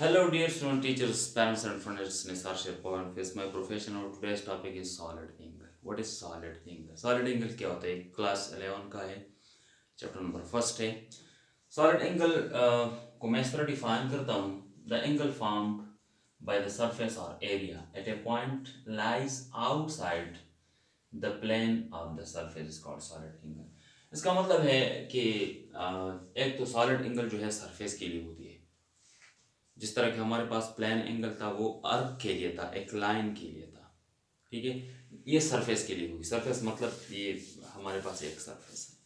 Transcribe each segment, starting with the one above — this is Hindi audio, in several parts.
Hello, dear student, teachers, parents, and friends. Nisar Sherpa and face my profession. Our today's topic is solid angle. What is solid angle? Solid angle क्या होता है? क्लास 11 का है, चैप्टर नंबर फर्स्ट है. Solid angle को मैं इस तरह डिफाइन करता हूँ. The angle formed by the surface or area at a point lies outside the plane of the surface is called solid angle. इसका मतलब है कि एक तो solid angle जो है सरफेस के लिए होती है. जिस तरह के हमारे पास प्लेन एंगल था वो अर्क के लिए था, एक लाइन के लिए था. ठीक है, ये सरफेस के लिए होगी. सरफेस मतलब ये हमारे पास एक सरफेस है.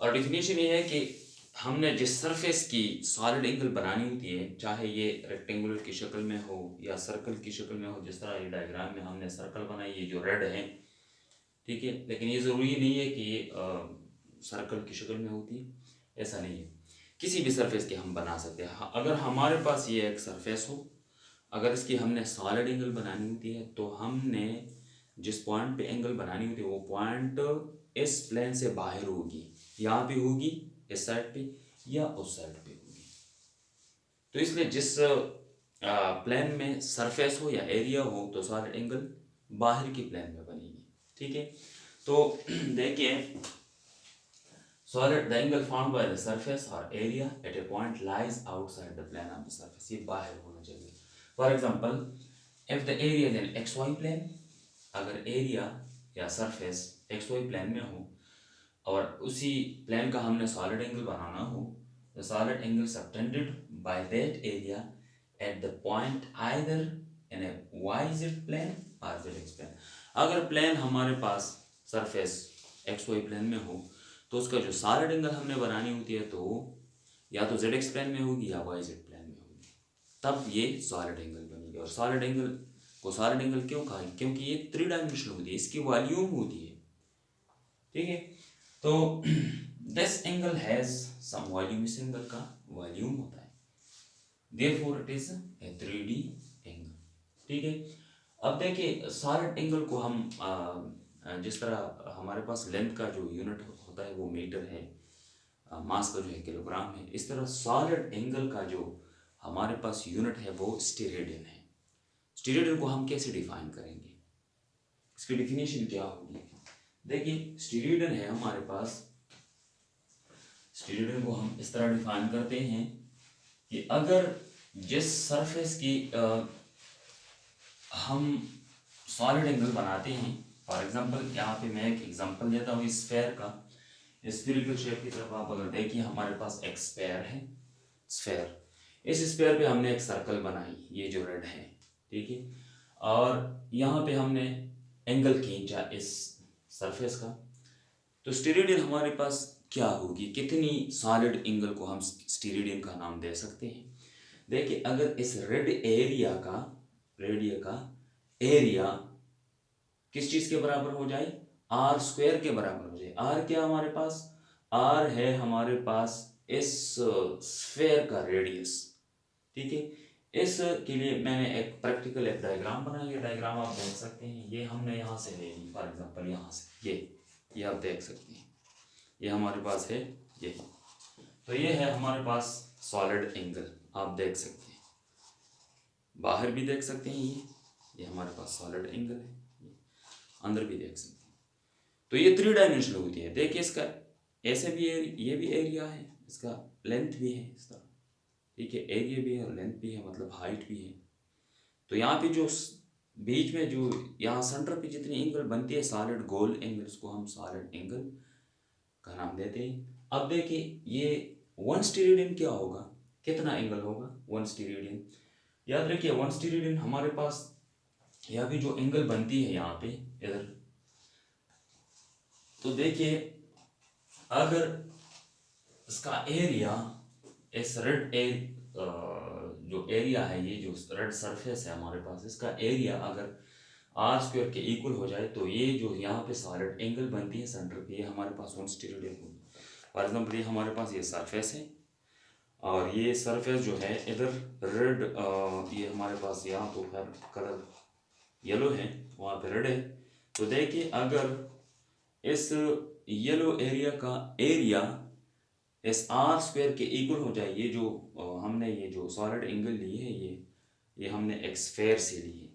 और डिफिनेशन ये है कि हमने जिस सरफेस की सॉलिड एंगल बनानी होती है, चाहे ये रेक्टेंगुलर की शक्ल में हो या सर्कल की शक्ल में हो, जिस तरह ये डायग्राम में हमने सर्कल बनाई, ये जो रेड है, ठीक है, लेकिन ये ज़रूरी नहीं है कि ये सर्कल की शक्ल में होती है, ऐसा नहीं है. किसी भी सरफेस के हम बना सकते हैं. अगर हमारे पास ये एक सरफेस हो, अगर इसकी हमने सॉलिड एंगल बनानी होती है तो हमने जिस पॉइंट पे एंगल बनानी होती है वो पॉइंट इस प्लेन से बाहर होगी, यहाँ पे होगी, इस साइड पे या उस साइड पे होगी. तो इसलिए जिस प्लेन में सरफेस हो या एरिया हो तो सॉलिड एंगल बाहर की प्लेन में बनेगी. ठीक है, तो देखिए, solid the angle formed by the surface or area at a point lies outside the plane of the surface. ये बाहर होना चाहिए. For example, if the area is in xy plane, अगर एरिया या सरफेस xy प्लेन में हो और उसी प्लेन का हमने सॉलिड एंगल बनाना हो, the solid angle subtended by that area at the point either in a yz plane or zx plane. अगर प्लेन हमारे पास सरफेस xy प्लेन में हो तो उसका जो सॉलिड एंगल हमने बनानी होती है तो या तो जेड एक्स प्लेन में होगी या वाई जेड प्लेन में होगी, तब ये सॉलिड एंगल बनेगी. और सॉलिड एंगल को सॉलिड एंगल क्यों कहा है? क्योंकि ये थ्री डायमेंशनल होती है, इसकी वॉल्यूम होती है. ठीक है, तो this angle has some volume, इस एंगल का वॉल्यूम होता है, therefore it is a 3D angle. ठीक है, अब देखिए सॉलिड एंगल को हम जिस तरह हमारे पास लेंथ का जो यूनिट होता है वो मीटर है, मास का जो है किलोग्राम है, इस तरह सॉलिड एंगल का जो हमारे पास यूनिट है वो स्टेरेडियन है. स्टेरेडियन को हम कैसे डिफाइन करेंगे, इसकी डिफिनेशन क्या होगी? देखिए, स्टेरेडियन है हमारे पास, स्टेरेडियन को हम इस तरह डिफाइन करते हैं कि अगर जिस सरफेस की हम सॉलिड एंगल बनाते हैं, फॉर एग्जांपल यहाँ पे मैं एक एग्जांपल देता हूँ स्फेयर का. स्फेरिकल शेप की तरफ आप अगर देखिए, हमारे पास एक स्फेयर है, स्फेयर. इस स्फेयर पे हमने एक सर्कल बनाई, ये जो रेड है, ठीक है, और यहाँ पे हमने एंगल खींचा इस सरफेस का. तो स्टेरेडियन हमारे पास क्या होगी, कितनी सॉलिड एंगल को हम स्टेरेडियन का नाम दे सकते हैं? देखिए, अगर इस रेड एरिया का एरिया किस चीज के बराबर हो जाए, आर स्क्वायर के बराबर हो जाए. आर क्या हमारे पास, आर है हमारे पास इस स्फेयर का रेडियस. ठीक है, इस के लिए मैंने एक प्रैक्टिकल एक डायग्राम बनाया. ये डायग्राम आप देख सकते हैं, ये हमने यहाँ से ले ली, फॉर एग्जांपल यहाँ से ये आप देख सकते हैं, ये हमारे पास है ये. तो ये है हमारे पास सॉलिड एंगल, आप देख सकते हैं, बाहर भी देख सकते हैं, ये हमारे पास सॉलिड एंगल है, अंदर भी देख सकते हैं. तो ये थ्री डायमेंशनल होती है. देखिए, इसका ऐसे भी ये भी एरिया है, इसका लेंथ भी है इस तरह. ठीक है, एरिया भी है और लेंथ भी है, मतलब हाइट भी है. तो यहाँ पे जो बीच में जो यहाँ सेंटर पे जितनी एंगल बनती है सॉलिड गोल एंगल, उसको हम सॉलिड एंगल का नाम देते हैं. अब देखिए, ये वन स्टेरेडियन क्या होगा, कितना एंगल होगा वन स्टेरेडियन? याद रखिए, वन स्टेरेडियन हमारे पास यहाँ भी जो एंगल बनती है यहाँ पे इधर, तो देखिए अगर इसका एरिया इस रेड जो एरिया है, ये जो रेड सरफेस है हमारे पास, इसका एरिया अगर आर स्क्वायर के इक्वल हो जाए तो ये जो यहाँ पे सॉलिड एंगल बनती है सेंटर पे, ये हमारे पास वन स्टेरेडियन होगी. फॉर एग्जाम्पल, ये हमारे पास ये सरफेस है और ये सरफेस जो है इधर रेड, ये हमारे पास यहाँ तो खैर कलर येलो है, वहाँ पे रेड है. तो देखिए, अगर इस येलो एरिया का एरिया इस आर स्क्वायर के इक्वल हो जाए। ये जो हमने ये जो सॉलिड एंगल ली है, ये हमने एक स्फेयर से ली है,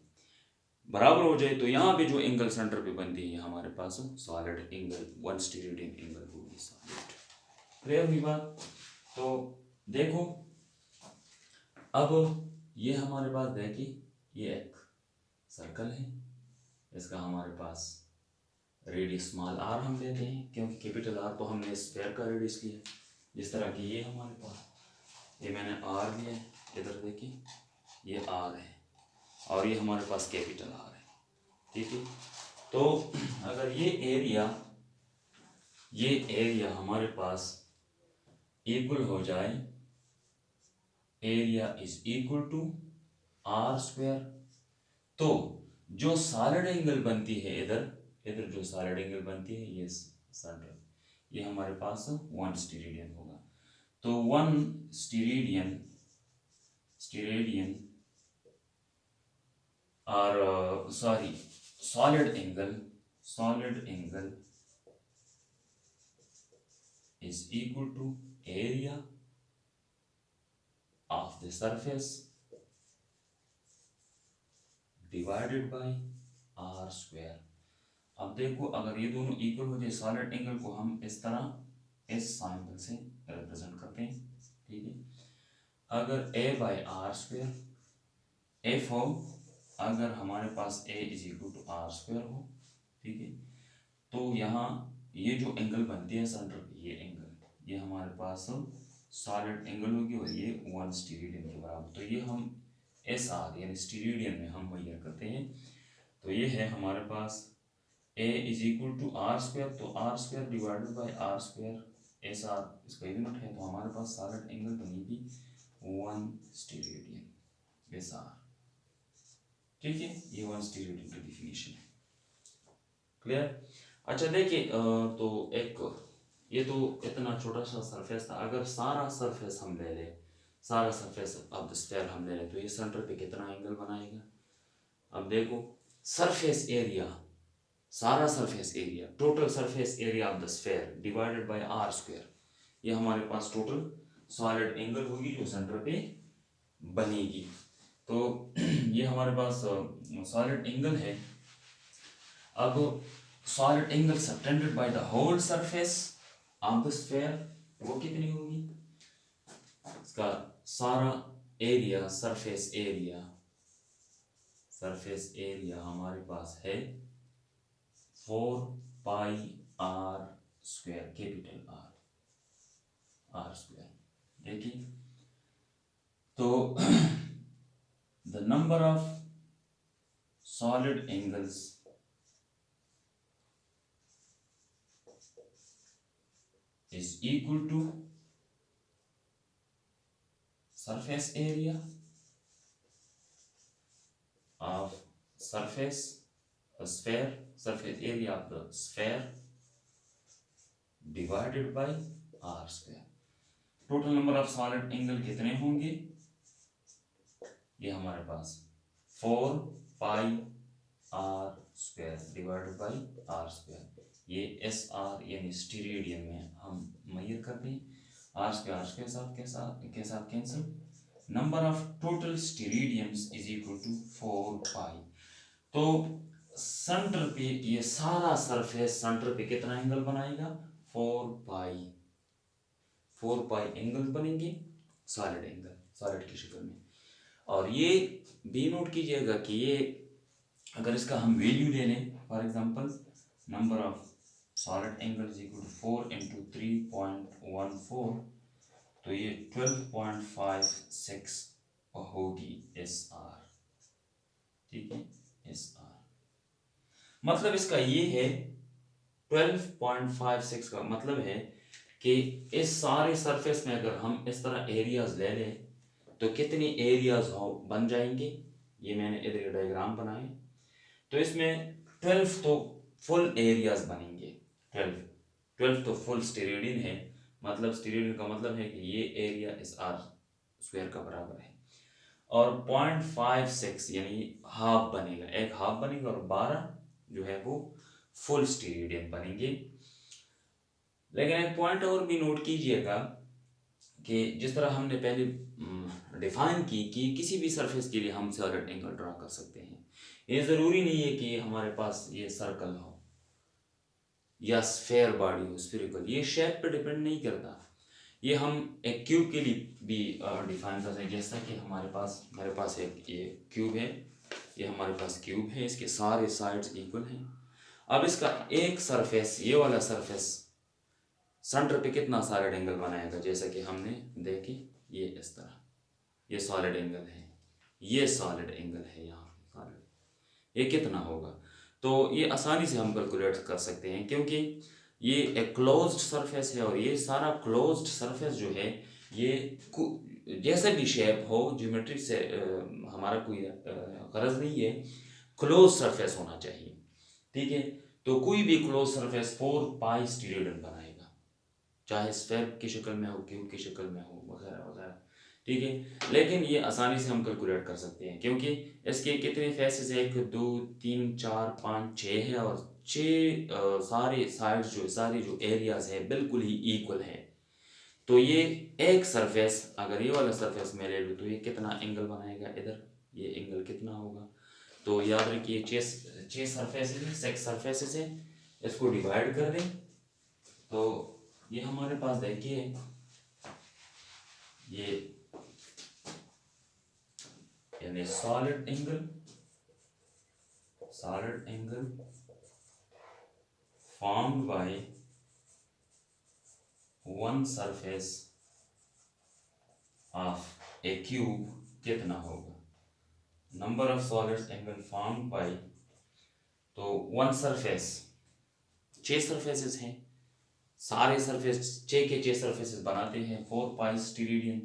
बराबर हो जाए, तो यहाँ पे जो एंगल सेंटर पे बनती है हमारे पास सॉलिड एंगल, वन स्टीरियन एंगल होगी सॉलिड। क्लियर हुई बात? तो देखो अब ये हमारे पास देखिए, ये एक सर्कल है, इसका हमारे पास रेडियस स्मॉल आर हम लेते हैं, क्योंकि कैपिटल आर तो हमने स्फेयर का रेडियस लिया। जिस तरह की ये हमारे पास, ये मैंने आर लिया है, इधर देखिए ये आर है, और ये हमारे पास कैपिटल आर है, ठीक है। तो अगर ये एरिया हमारे पास इक्वल हो जाए, area is equal to are square, तो जो सॉलिड एंगल बनती है इधर इधर जो सॉलिड एंगल बनती है, ये सेंटर, ये हमारे पास 1 स्टीरेडियन होगा। तो 1 स्टीरेडियन और solid angle is equal to area of the surface divided by r square। अब देखो, अगर ये दोनों इक्वल हो जाए, सॉलिड एंगल को हम इस तरह इस सिंबल से रिप्रेजेंट करते हैं, ठीक है। अगर a by are square F हो, अगर हमारे पास a is equal to are square हो, ठीक है, तो यहाँ ये जो एंगल बनती है सेंटर पे, ये एंगल, ये हमारे पास सॉलिड एंगल होगी, और ये 1 स्टीरेडियन के बराबर। तो ये हम एस आर यानी स्टीरेडियन में हम मेजर करते हैं। तो ये है हमारे पास a is equal to are square, तो r square divided by are square, s r इसका यूनिट है, तो हमारे पास सॉलिड एंगल बनेगी 1 स्टीरेडियन एस आर, ठीक है। ये 1 स्टीरेडियन की डिफिनीशन है। क्लियर? अच्छा देखिए, तो एक ये तो इतना छोटा सा सरफेस था, अगर सारा सरफेस हम ले लें, सारा सरफेस ऑफ द स्फीयर हम ले लें, तो ये सेंटर पे कितना एंगल बनाएगा? अब देखो, सरफेस एरिया, सारा surface area, total surface area of the sphere divided by R square, ये हमारे पास टोटल सॉलिड एंगल होगी जो सेंटर पे बनेगी। तो ये हमारे पास सॉलिड एंगल है। अब solid angle subtended by the whole surface of the sphere वो कितनी होगी? इसका सारा एरिया, सरफेस एरिया हमारे पास है 4 pi r square, capital r square. देखिए, तो the number of solid angles is equal to surface area of surface area of the sphere divided by r square। Total number of solid angle कितने होंगे? ये हमारे पास 4 pi r square divided by are square, ये एस आर यानी स्टीरेडियन में हम मेजर करते हैं। आर स्क्वायर के साथ cancel, number of total steradians is equal to 4 pi. तो सेंटर पे ये सारा सरफेस सेंटर पे कितना एंगल बनाएगा? 4 पाई एंगल बनेंगे, सॉलिड एंगल, सॉलिड की शक्ल में। और ये भी नोट कीजिएगा कि ये अगर इसका हम वैल्यू ले लें, for example number of solid angle is equal to 4 into 3.14, तो ये 12.56 होगी एस आर, ठीक है, एस आर। मतलब इसका ये है 12.56 का मतलब है कि इस सारे सरफेस में अगर हम इस तरह एरियाज ले लें तो कितने एरियाज बन जाएंगे? ये मैंने इधर डायग्राम बनाए, तो इसमें 12 तो फुल एरियाज बनेंगे। 12 तो फुल स्टीरेडियन है, मतलब स्टीरेडियन का मतलब है कि ये एरिया इस आर स्क्वायर का बराबर है, और 0.56 यानी हाफ बनेगा, एक हाफ बनेगा, और 12 जो है वो फुल स्टीरेडियन बनेंगे। लेकिन एक पॉइंट और भी नोट कीजिएगा कि जिस तरह हमने पहले डिफाइन की कि किसी भी सरफेस के लिए हम सॉलिड एंगल ड्रा कर सकते हैं। ये ज़रूरी नहीं है कि हमारे पास ये सर्कल हो या स्फेयर बॉडी हो, स्फेरिकल, ये शेप पे डिपेंड नहीं करता। ये हम एक क्यूब के लिए भी डिफाइन कर सकते हैं। जैसा कि मेरे पास एक ये क्यूब है, ये हमारे पास क्यूब है, इसके सारे साइड्स इक्वल हैं। अब इसका एक सरफेस, ये वाला सरफेस सेंटर पे कितना सॉलिड एंगल बनाएगा, जैसा कि हमने देखे ये इस तरह, ये सॉलिड एंगल है, ये सॉलिड एंगल है, यहाँ सॉलिड, ये कितना होगा। तो ये आसानी से हम कैलकुलेट कर सकते हैं, क्योंकि ये एक क्लोज्ड सरफेस है और ये सारा क्लोज्ड सरफेस जो है ये जैसे भी शेप हो, ज्योमेट्री से हमारा कोई गरज नहीं है, क्लोज सरफेस होना चाहिए। ठीक है, तो कोई भी क्लोज सरफेस 4 पाई स्टीरियोडन बनाएगा, चाहे स्फेयर की शक्ल में हो, क्यूब की शक्ल में हो, वगैरह वगैरह। ठीक है, लेकिन ये आसानी से हम कैलकुलेट कर सकते हैं, क्योंकि इसके कितने फेसेस है, 1 2 3 4 5 6 है, और 6 सारे साइड्स जो सारे जो एरियाज है बिल्कुल ही इक्वल है। तो ये एक सरफेस, अगर ये वाला सरफेस मैं ले लूँ तो ये कितना एंगल बनाएगा, इधर ये एंगल कितना होगा। तो याद रखिए 6 सरफेसेस है, 6 सरफेसेस है, इसको डिवाइड कर दें तो ये हमारे पास देखिए ये यानी solid angle formed by one surface of a cube कितना होगा। Number of solid angle formed by, तो वन सरफेस, 6 सरफेसेस हैं, सारे सरफेस 6 के 6 सरफेसेस बनाते हैं 4 पाई स्टीरियन।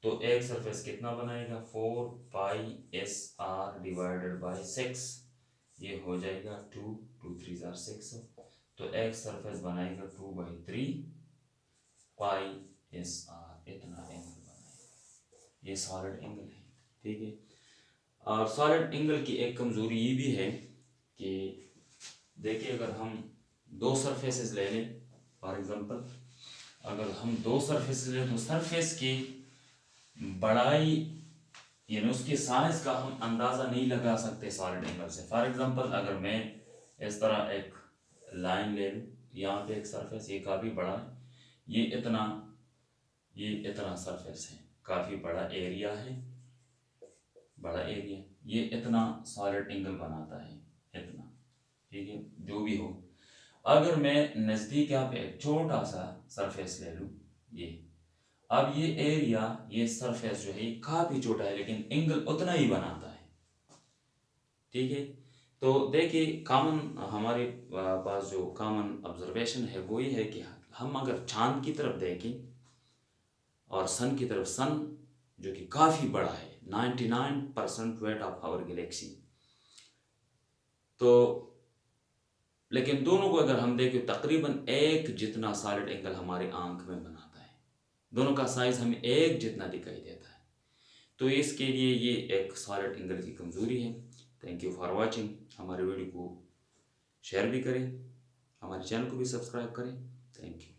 तो एक सरफेस कितना बनाएगा, 4 पाई एस आर डिवाइडेड बाई 6, ये हो जाएगा 2 2 3 जार 6। तो एक सरफेस बनाएगा 2/3 पाई एस आर, इतना एंगल बनाएगा। ये सॉलिड एंगल है। ठीक है, और सॉलिड एंगल की एक कमजोरी ये भी है कि देखिए अगर हम 2 सरफेसेस ले लें, फॉर एग्जांपल अगर हम 2 सरफेसेस लें तो सरफेस की बड़ाई यानी उसके साइज का हम अंदाज़ा नहीं लगा सकते सॉलिड एंगल से। फॉर एग्जांपल अगर मैं इस तरह एक लाइन ले लूँ, यहाँ पे एक सरफेस, ये काफ़ी बड़ा है, ये इतना सरफेस है, काफ़ी बड़ा एरिया है, ये इतना सॉलिड एंगल बनाता है, इतना। ठीक है, जो भी हो, अगर मैं नज़दीक यहाँ पे एक छोटा सा सरफेस ले लूँ, ये, अब ये एरिया, ये सरफेस जो है काफ़ी छोटा है लेकिन एंगल उतना ही बनाता है। ठीक है, तो देखिए कॉमन हमारे पास जो कॉमन ऑब्जर्वेशन है वो ये है कि हम अगर चांद की तरफ देखें और सन की तरफ, सन जो कि काफ़ी बड़ा है, 99% वेट ऑफ आवर गैलेक्सी, तो लेकिन दोनों को अगर हम देखें तकरीबन एक जितना सॉलिड एंगल हमारी आंख में बनाता है, दोनों का साइज हमें एक जितना दिखाई देता है। तो इसके लिए ये एक सॉलिड एंगल की कमज़ोरी है। Thank you for watching. हमारे वीडियो को शेयर भी करें, हमारे चैनल को भी सब्सक्राइब करें। Thank you.